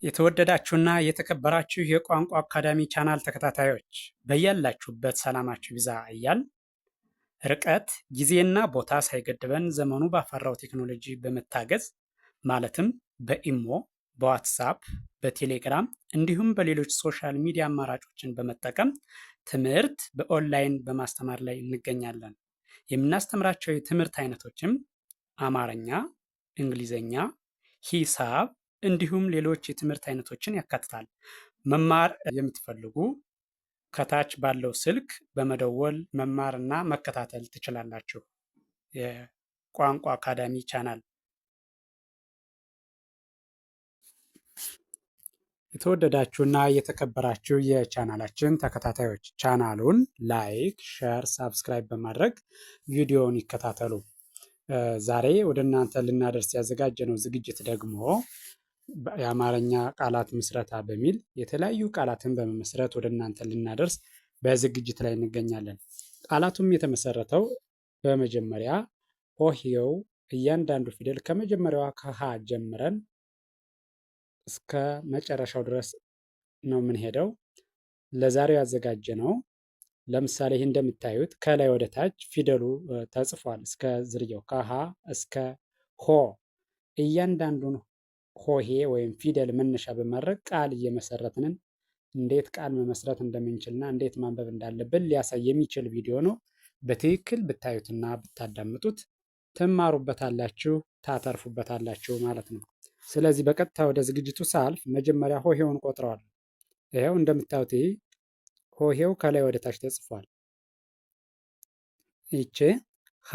የተወደዳችሁና የተከበራችሁ የቋንቋ አካዳሚ ቻናል ተከታታዮች በያላችሁበት ሰላማችሁ ይብዛ እያል ርቀት ጊዜና ቦታ ሳይገድበን ዘመኑ ባፈራው ቴክኖሎጂ በመታገዝ ማለትም በኢሞ፣ በዋትሳፕ፣ በቴሌግራም እንዲሁም በሌሎች ሶሻል ሚዲያ አማራጮችን በመጠቀም ትምህርት በኦንላይን በማስተማር ላይ እንገኛለን። የምናስተምራቸው የትምህርት አይነቶችም አማርኛ፣ እንግሊዘኛ፣ ሂሳብ እንዲሁም ሌሎች የትምህርት አይነቶችን ያካትታል። መማር የምትፈልጉ ከታች ባለው ስልክ በመደወል መማርና መከታተል ትችላላችሁ። የቋንቋ አካዳሚ ቻናል። የተወደዳችሁና የተከበራችሁ የቻናላችን ተከታታዮች ቻናሉን ላይክ፣ ሸር፣ ሳብስክራይብ በማድረግ ቪዲዮውን ይከታተሉ። ዛሬ ወደ እናንተ ልናደርስ ያዘጋጀነው ዝግጅት ደግሞ የአማርኛ ቃላት ምስረታ በሚል የተለያዩ ቃላትን በመመስረት ወደ እናንተ ልናደርስ በዝግጅት ላይ እንገኛለን። ቃላቱም የተመሰረተው በመጀመሪያ ሆሄው እያንዳንዱ ፊደል ከመጀመሪያዋ ከሀ ጀምረን እስከ መጨረሻው ድረስ ነው የምንሄደው። ለዛሬው ያዘጋጀ ነው። ለምሳሌ ይህ እንደምታዩት ከላይ ወደ ታች ፊደሉ ተጽፏል። እስከ ዝርያው ከሀ እስከ ሆ እያንዳንዱን ሆሄ ወይም ፊደል መነሻ በማድረግ ቃል እየመሰረትንን እንዴት ቃል መመስረት እንደምንችልና እንዴት ማንበብ እንዳለብን ሊያሳይ የሚችል ቪዲዮ ነው። በትክክል ብታዩትና ብታዳምጡት ትማሩበታላችሁ፣ ታተርፉበታላችሁ ማለት ነው። ስለዚህ በቀጥታ ወደ ዝግጅቱ ሳልፍ መጀመሪያ ሆሄውን ቆጥረዋል። ይኸው እንደምታዩት ሆሄው ከላይ ወደ ታች ተጽፏል። ይቺ ሀ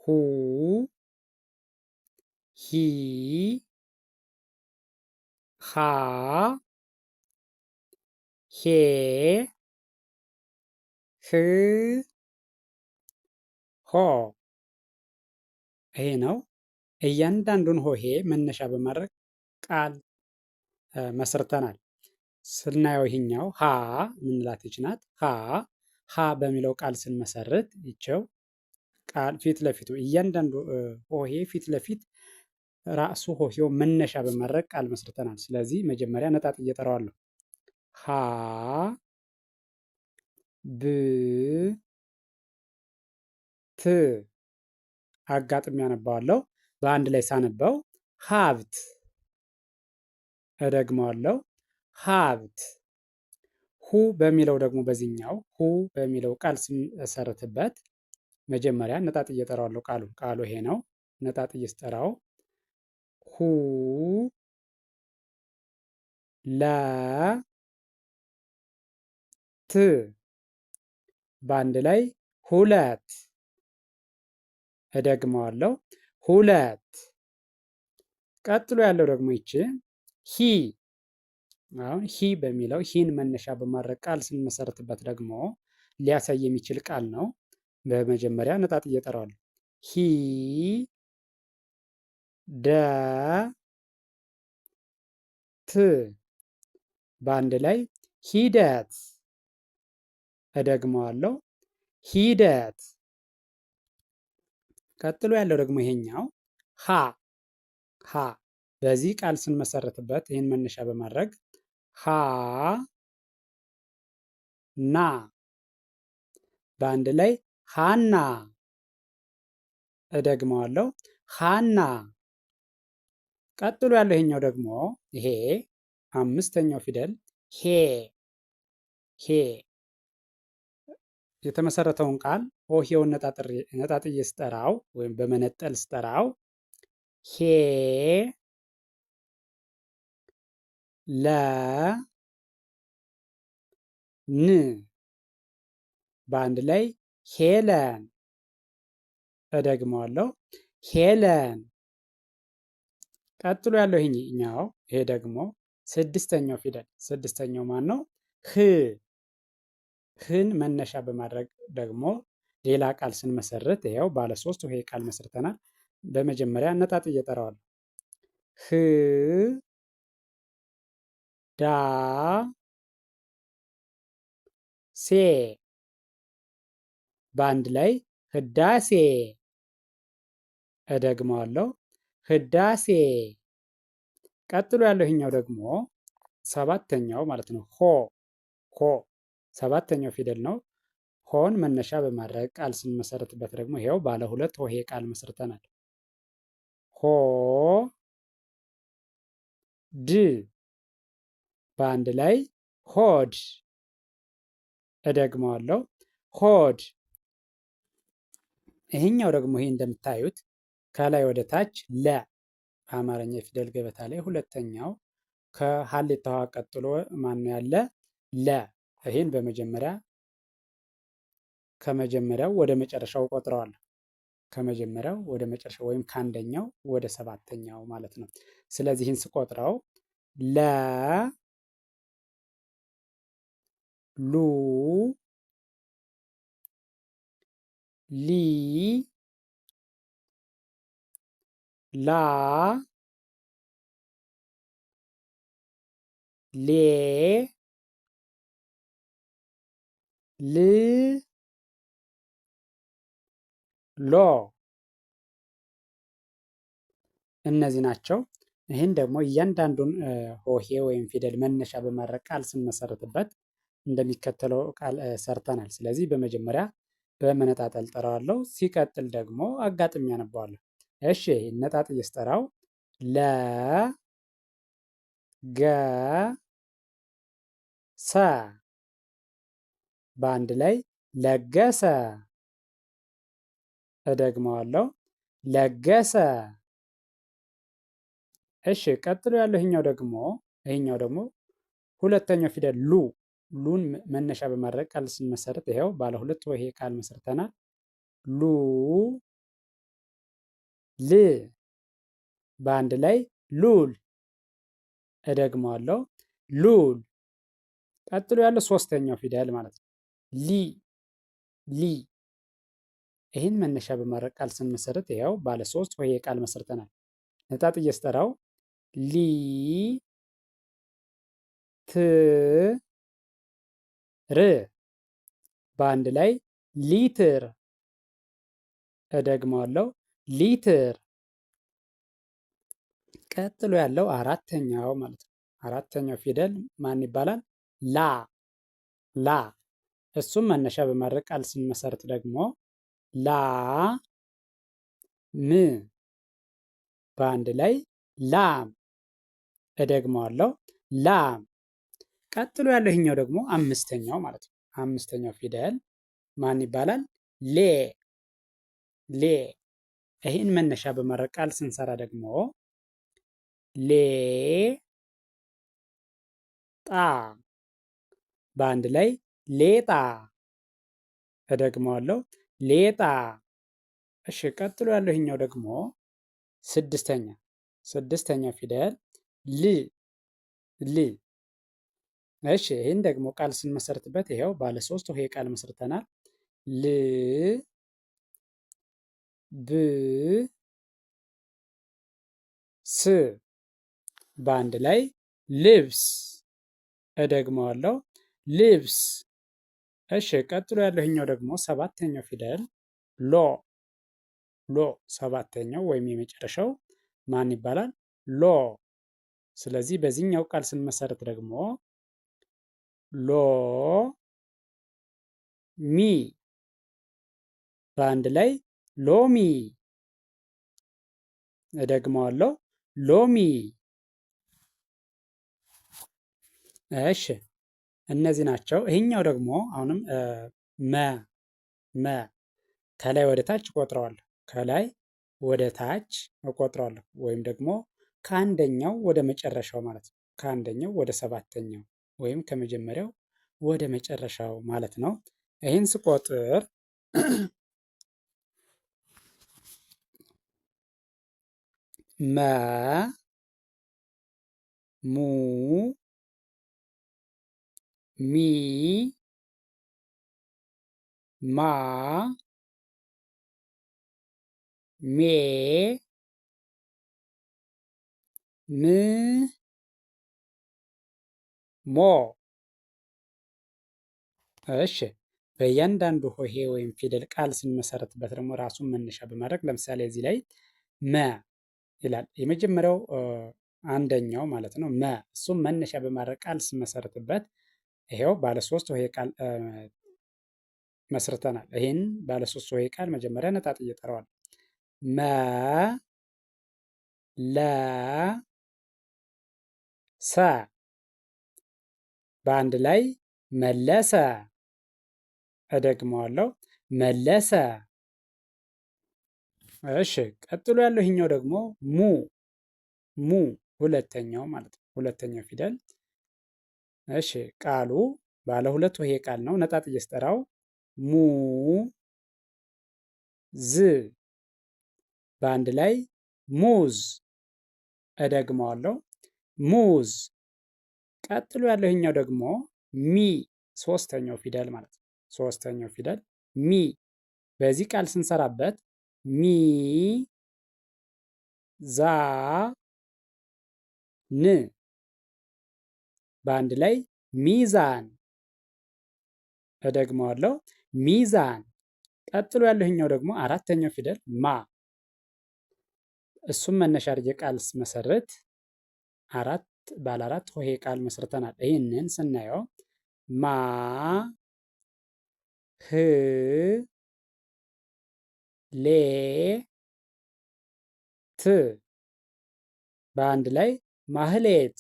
ሁ ሂ ሃ ሄ ህ ሆ ይሄ ነው። እያንዳንዱን ሆሄ መነሻ በማድረግ ቃል መስርተናል። ስናየው ይህኛው ሀ ምንላት ይችናት ሀ በሚለው ቃል ስንመሰርት ይቸው ቃል ፊት ለፊቱ እያንዳንዱ ሆሄ ፊት ለፊት ራሱ ሆሄው መነሻ በማድረግ ቃል መስርተናል። ስለዚህ መጀመሪያ ነጣጥዬ እጠራዋለሁ። ሀ ብ ት አጋጥሚ ያነባዋለሁ። በአንድ ላይ ሳነበው ሀብት። እደግመዋለሁ ሀብት። ሁ በሚለው ደግሞ በዚህኛው ሁ በሚለው ቃል ስንመሰርትበት መጀመሪያ ነጣጥዬ እጠራዋለሁ። ቃሉ ይሄ ነው። ነጣጥዬ ስጠራው ሁ ለ ት በአንድ ላይ ሁለት። እደግመዋለሁ ሁለት። ቀጥሎ ያለው ደግሞ ይቺ ሂ። አሁን ሂ በሚለው ሂን መነሻ በማድረግ ቃል ስንመሰርትበት ደግሞ ሊያሳይ የሚችል ቃል ነው። በመጀመሪያ ነጣጥዬ እጠራዋለሁ። ሂ ደ ት በአንድ ላይ ሂደት። እደግመዋለሁ ሂደት። ቀጥሎ ያለው ደግሞ ይሄኛው ሀ በዚህ ቃል ስንመሰርትበት ይህን መነሻ በማድረግ ሀ ና በአንድ ላይ ሃና። እደግመዋለሁ ሃና። ቀጥሎ ያለው ይሄኛው ደግሞ ይሄ አምስተኛው ፊደል ሄ የተመሰረተውን ቃል ሆሄውን ነጣጥዬ ስጠራው ወይም በመነጠል ስጠራው ሄ ለ ን በአንድ ላይ ሄለን። እደግመዋለሁ ሄለን። ቀጥሎ ያለው ይሄኛው ይሄ ደግሞ ስድስተኛው ፊደል ስድስተኛው ማን ነው? ህን መነሻ በማድረግ ደግሞ ሌላ ቃል ስንመሰርት ይኸው ባለ ሶስት ሆሄ ቃል መስርተናል። በመጀመሪያ ነጣጥዬ እጠራዋለሁ። ህ ዳ ሴ በአንድ ላይ ህዳሴ። እደግመዋለሁ ህዳሴ። ቀጥሎ ያለው ይሄኛው ደግሞ ሰባተኛው ማለት ነው። ሆ ሰባተኛው ፊደል ነው። ሆን መነሻ በማድረግ ቃል ስንመሰርትበት ደግሞ ይሄው ባለ ሁለት ሆሄ ቃል መስርተናል። ሆ ድ በአንድ ላይ ሆድ። እደግመዋለሁ ሆድ። ይሄኛው ደግሞ ይሄ እንደምታዩት ከላይ ወደ ታች ለ በአማርኛ የፊደል ገበታ ላይ ሁለተኛው ከሀሌታ ውሃ ቀጥሎ ማን ነው ያለ? ለ። ይህን በመጀመሪያ ከመጀመሪያው ወደ መጨረሻው ቆጥረዋለሁ። ከመጀመሪያው ወደ መጨረሻው ወይም ከአንደኛው ወደ ሰባተኛው ማለት ነው። ስለዚህ ይህን ስቆጥረው ለ ሉ ሊ ላ ሌ ል ሎ እነዚህ ናቸው። ይህን ደግሞ እያንዳንዱን ሆሄ ወይም ፊደል መነሻ በማድረግ ቃል ስንመሰርትበት እንደሚከተለው ቃል ሰርተናል። ስለዚህ በመጀመሪያ በመነጣጠል ጠራዋለሁ። ሲቀጥል ደግሞ አጋጥሚ ያነባዋለሁ። እሺ ነጣጥዬ ስጠራው ለ ገ ሰ በአንድ ላይ ለገሰ። እደግመዋለሁ ለገሰ። እሺ ቀጥሎ ያለው ይሄኛው ደግሞ ሁለተኛው ፊደል ሉ ሉን መነሻ በማድረግ ቃል ስንመሰርት ይሄው ባለ ሁለት ሆሄ ቃል መስርተናል። ሉ ል በአንድ ላይ ሉል። እደግመዋለሁ ሉል። ቀጥሎ ያለው ሶስተኛው ፊደል ማለት ነው ሊ ሊ ይህን መነሻ በማድረግ ቃል ስንመሰርት ይኸው ባለ ሶስት ሆሄ ቃል መስርተናል። ነጣጥዬ ስጠራው ሊ ት ር በአንድ ላይ ሊትር። እደግመዋለሁ ሊትር። ቀጥሎ ያለው አራተኛው ማለት ነው። አራተኛው ፊደል ማን ይባላል? ላ ላ እሱም መነሻ በማድረግ ቃል ስንመሰርት ደግሞ ላ ም በአንድ ላይ ላም። እደግመዋለሁ ላም። ቀጥሎ ያለው ይሄኛው ደግሞ አምስተኛው ማለት ነው። አምስተኛው ፊደል ማን ይባላል? ሌ ሌ ይህን መነሻ በማድረግ ቃል ስንሰራ ደግሞ ሌ ጣ በአንድ ላይ ሌጣ። እደግመዋለሁ ሌጣ። እሺ ቀጥሎ ያለው ይሄኛው ደግሞ ስድስተኛ ፊደል ል ል። እሺ ይህን ደግሞ ቃል ስንመሰርትበት ይኸው ባለ ሶስት ሆሄ ቃል መስርተናል። ል ብ ስ በአንድ ላይ ልብስ። እደግመዋለሁ ልብስ። እሺ ቀጥሎ ያለው ይሄኛው ደግሞ ሰባተኛው ፊደል ሎ ሎ ሰባተኛው ወይም የመጨረሻው ማን ይባላል? ሎ። ስለዚህ በዚህኛው ቃል ስንመሰርት ደግሞ ሎ ሚ በአንድ ላይ ሎሚ። እደግመዋለሁ ሎሚ። እሺ እነዚህ ናቸው። ይሄኛው ደግሞ አሁንም መ ከላይ ወደ ታች እቆጥረዋለሁ። ከላይ ወደ ታች እቆጥረዋለሁ ወይም ደግሞ ከአንደኛው ወደ መጨረሻው ማለት ነው። ከአንደኛው ወደ ሰባተኛው ወይም ከመጀመሪያው ወደ መጨረሻው ማለት ነው። ይህን ስቆጥር መ ሙ ሚ ማ ሜ ም ሞ። እሺ በእያንዳንዱ ሆሄ ወይም ፊደል ቃል ስንመሰረትበት ደግሞ ራሱን መነሻ በማድረግ ለምሳሌ እዚህ ላይ መ ይላል። የመጀመሪያው አንደኛው ማለት ነው መ። እሱም መነሻ በማድረግ ቃል ስመሰርትበት ይሄው ባለ ሶስት ሆሄ ቃል መስርተናል። ይህን ባለ ሶስት ሆሄ ቃል መጀመሪያ ነጣጥዬ እጠራዋለሁ። መ ለ ሰ በአንድ ላይ መለሰ። እደግመዋለሁ መለሰ። እሺ ቀጥሎ ያለው ይሄኛው ደግሞ ሙ ሙ ሁለተኛው ማለት ነው። ሁለተኛው ፊደል። እሺ ቃሉ ባለ ሁለት ሆሄ ቃል ነው። ነጣጥዬ ስጠራው ሙ ዝ በአንድ ላይ ሙዝ። እደግመዋለሁ ሙዝ። ቀጥሎ ያለው ይሄኛው ደግሞ ሚ ሶስተኛው ፊደል ማለት ነው። ሶስተኛው ፊደል ሚ በዚህ ቃል ስንሰራበት ሚ ዛ ን በአንድ ላይ ሚዛን። እደግመዋለሁ ሚዛን። ቀጥሎ ያለውኛው ደግሞ አራተኛው ፊደል ማ። እሱም መነሻ አድርጌ ቃል ስመሰርት ባለ አራት ሆሄ ቃል መስርተናል። ይህንን ስናየው ማ ህ ሌ ት በአንድ ላይ ማህሌት።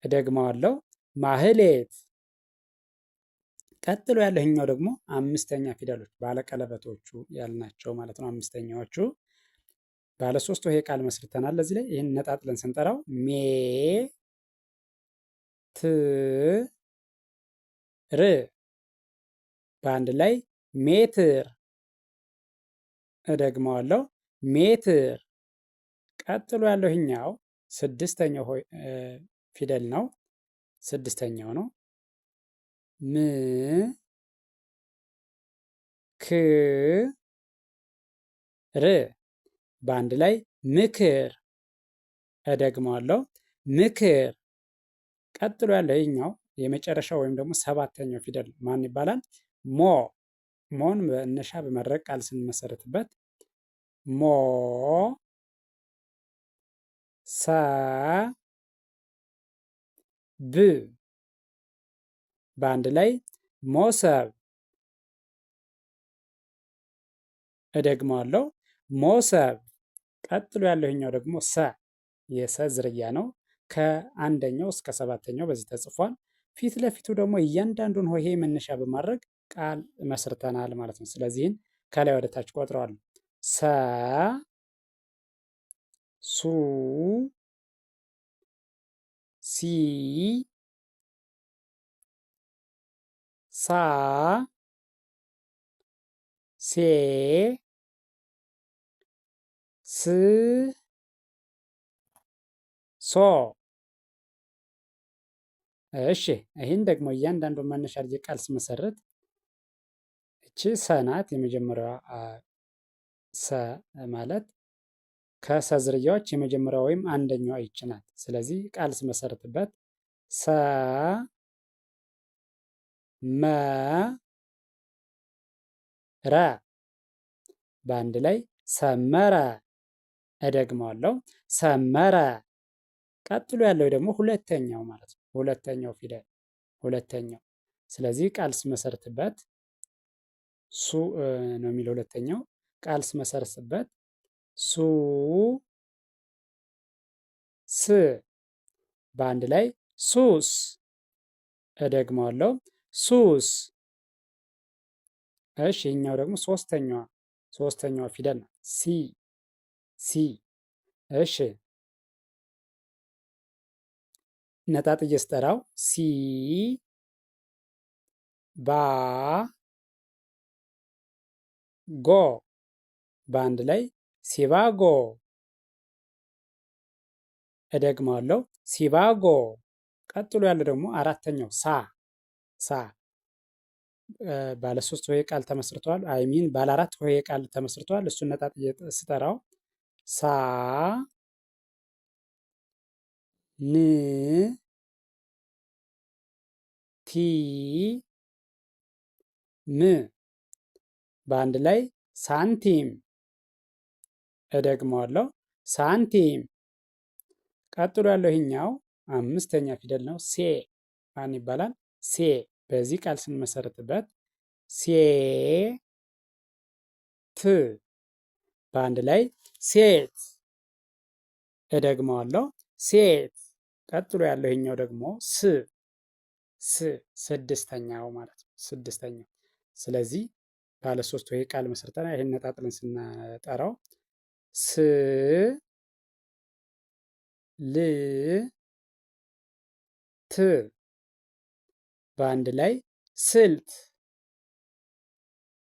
እደግመዋለሁ ማህሌት። ቀጥሎ ያለህኛው ደግሞ አምስተኛ ፊደሎች ባለቀለበቶቹ ያልናቸው ማለት ነው። አምስተኛዎቹ ባለ ሶስት ሆሄ ቃል መስርተናል። ለዚህ ላይ ይህን ነጣጥለን ስንጠራው ሜ ት ር በአንድ ላይ ሜትር። እደግመዋለሁ ሜትር። ቀጥሎ ያለው ይህኛው ስድስተኛው ፊደል ነው። ስድስተኛው ነው። ም ክ ር በአንድ ላይ ምክር። እደግመዋለሁ ምክር። ቀጥሎ ያለው ይህኛው የመጨረሻው ወይም ደግሞ ሰባተኛው ፊደል ማን ይባላል? ሞ። ሞን መነሻ በማድረግ ቃል ስንመሰርትበት ሞ ሰ ብ በአንድ ላይ ሞሰብ። እደግመዋለሁ ሞሰብ። ቀጥሎ ያለውኛው ደግሞ ሰ የሰ ዝርያ ነው። ከአንደኛው እስከ ሰባተኛው በዚህ ተጽፏል። ፊት ለፊቱ ደግሞ እያንዳንዱን ሆሄ መነሻ በማድረግ ቃል መስርተናል ማለት ነው። ስለዚህን ከላይ ወደ ታች ቆጥረዋል። ሰ ሱ ሲ ሳ ሴ ስ ሶ። እሺ ይህን ደግሞ እያንዳንዱን መነሻ አድርጌ ቃል ስመሰርት እቺ ሰ ናት። የመጀመሪያዋ ሰ ማለት ከሰ ዝርያዎች የመጀመሪያዋ ወይም አንደኛዋ ይች ናት። ስለዚህ ቃል ስመሰርትበት ሰ መ ረ በአንድ ላይ ሰመረ። እደግመዋለሁ ሰመረ። ቀጥሎ ያለው ደግሞ ሁለተኛው ማለት ነው። ሁለተኛው ፊደል ሁለተኛው። ስለዚህ ቃል ስመሰርትበት ሱ ነው የሚለው ሁለተኛው። ቃል ስመሰርትበት ሱ ስ በአንድ ላይ ሱስ። እደግመዋለሁ ሱስ። እሺ ይህኛው ደግሞ ሶስተኛዋ ፊደል ነው። ሲ ሲ። እሺ ነጣጥዬ ስጠራው ሲ ባ ጎ በአንድ ላይ ሲባጎ። እደግመዋለሁ ሲባጎ። ቀጥሎ ያለው ደግሞ አራተኛው ሳ ባለ ሶስት ሆሄ ቃል ተመስርቷል። አይሚን ባለ አራት ሆሄ ቃል ተመስርቷል። እሱን ነጣጥዬ ስጠራው ሳ ን ቲ ም በአንድ ላይ ሳንቲም። እደግመዋለሁ ሳንቲም። ቀጥሎ ያለው ይሄኛው አምስተኛ ፊደል ነው። ሴ ማን ይባላል? ሴ። በዚህ ቃል ስንመሰርትበት ሴት በአንድ ላይ ሴት። እደግመዋለሁ ሴት። ቀጥሎ ያለው ይሄኛው ደግሞ ስ ስድስተኛው ማለት ነው። ስድስተኛው። ስለዚህ ባለ ሶስት ወይ ቃል መስርተና ይሄን ነጣጥለን ስናጠራው ስ ል ት በአንድ ላይ ስልት።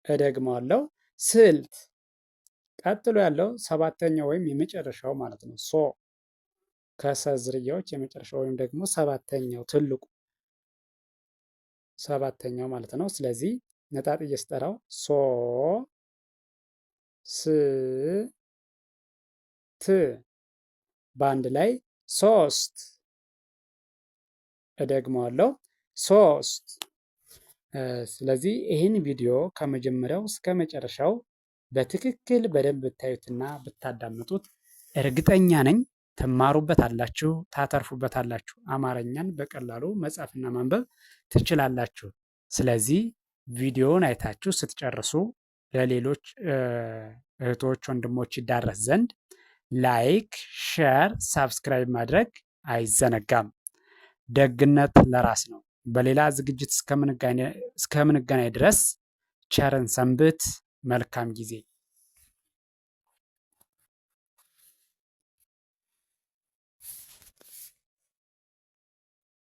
እደግመዋለሁ ስልት። ቀጥሎ ያለው ሰባተኛው ወይም የመጨረሻው ማለት ነው። ሶ ከሰ ዝርያዎች የመጨረሻው ወይም ደግሞ ሰባተኛው ትልቁ ሰባተኛው ማለት ነው። ስለዚህ ነጣጥዬ ስጠራው ሶ ስ ት በአንድ ላይ ሶስት። እደግመዋለሁ ሶስት። ስለዚህ ይህን ቪዲዮ ከመጀመሪያው እስከ መጨረሻው በትክክል በደንብ ብታዩትና ብታዳምጡት እርግጠኛ ነኝ ትማሩበታላችሁ፣ ታተርፉበታላችሁ። አማርኛን በቀላሉ መጻፍና ማንበብ ትችላላችሁ። ስለዚህ ቪዲዮውን አይታችሁ ስትጨርሱ ለሌሎች እህቶች፣ ወንድሞች ይዳረስ ዘንድ ላይክ፣ ሼር፣ ሳብስክራይብ ማድረግ አይዘነጋም። ደግነት ለራስ ነው። በሌላ ዝግጅት እስከምንገናኝ ድረስ ቸርን ሰንብት። መልካም ጊዜ